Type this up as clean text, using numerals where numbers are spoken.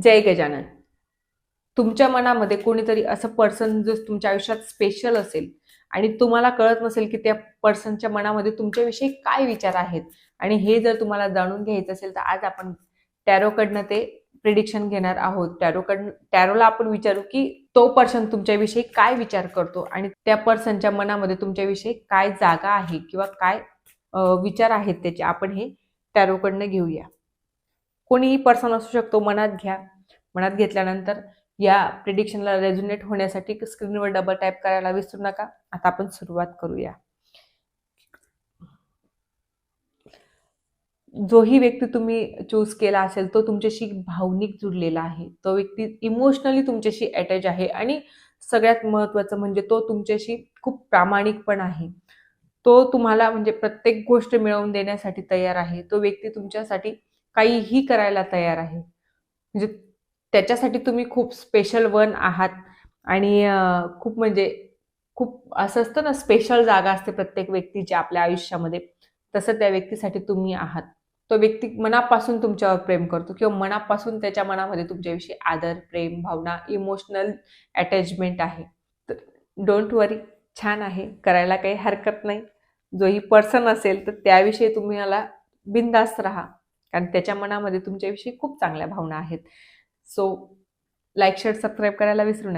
जय गजानन. तुमच्या मनामध्ये कोणीतरी असं पर्सन जो तुमच्या आयुष्यात स्पेशल असेल आणि तुम्हाला कळत नसेल की त्या पर्सनच्या मनामध्ये तुमच्याविषयी काय विचार आहेत, आणि हे जर तुम्हाला जाणून घ्यायचं असेल तर आज आपण टॅरोकडनं ते प्रिडिक्शन घेणार आहोत. टॅरोला आपण विचारू की तो पर्सन तुमच्याविषयी काय विचार करतो आणि त्या पर्सनच्या मनामध्ये तुमच्याविषयी काय जागा आहे किंवा काय विचार आहेत त्याचे. आपण हे टॅरोकडनं घेऊया. कोणीही पर्सन असू शकतो. मनात घ्या. मनात घेतल्यानंतर या प्रिडिक्शनला रेझोनेट होण्यासाठी स्क्रीनवर डबल टॅप करायला विसरू नका. आता आपण सुरुवात करूया. जोही व्यक्ती तुम्ही चूज केला असेल तो तुमच्याशी भावनिक जुडलेला आहे. तो व्यक्ती इमोशनली तुमच्याशी अटॅच आहे आणि सगळ्यात महत्त्वाचं म्हणजे तो तुमच्याशी खूप प्रामाणिक पण आहे. तो तुम्हाला म्हणजे प्रत्येक गोष्ट मिळवून देण्यासाठी तयार आहे. तो व्यक्ती तुमच्यासाठी काहीही करायला तयार आहे. म्हणजे त्याच्यासाठी तुम्ही खूप स्पेशल वन आहात आणि खूप म्हणजे खूप असं असतं ना, स्पेशल जागा असते प्रत्येक व्यक्तीच्या आपल्या आयुष्यामध्ये. तसं त्या व्यक्तीसाठी तुम्ही आहात. तो व्यक्ती मनापासून तुमच्यावर प्रेम करतो किंवा मनापासून त्याच्या मनामध्ये तुमच्याविषयी आदर, प्रेम, भावना, इमोशनल अटॅचमेंट आहे. तर डोंट वरी, छान आहे, करायला काही हरकत नाही. जोही पर्सन असेल तर त्याविषयी तुम्हाला बिनधास्त राहा, कारण त्याच्या मनामध्ये तुमच्याविषयी खूप चांगल्या भावना आहेत. सो लाईक, शेअर, सबस्क्राईब करायला विसरू नका.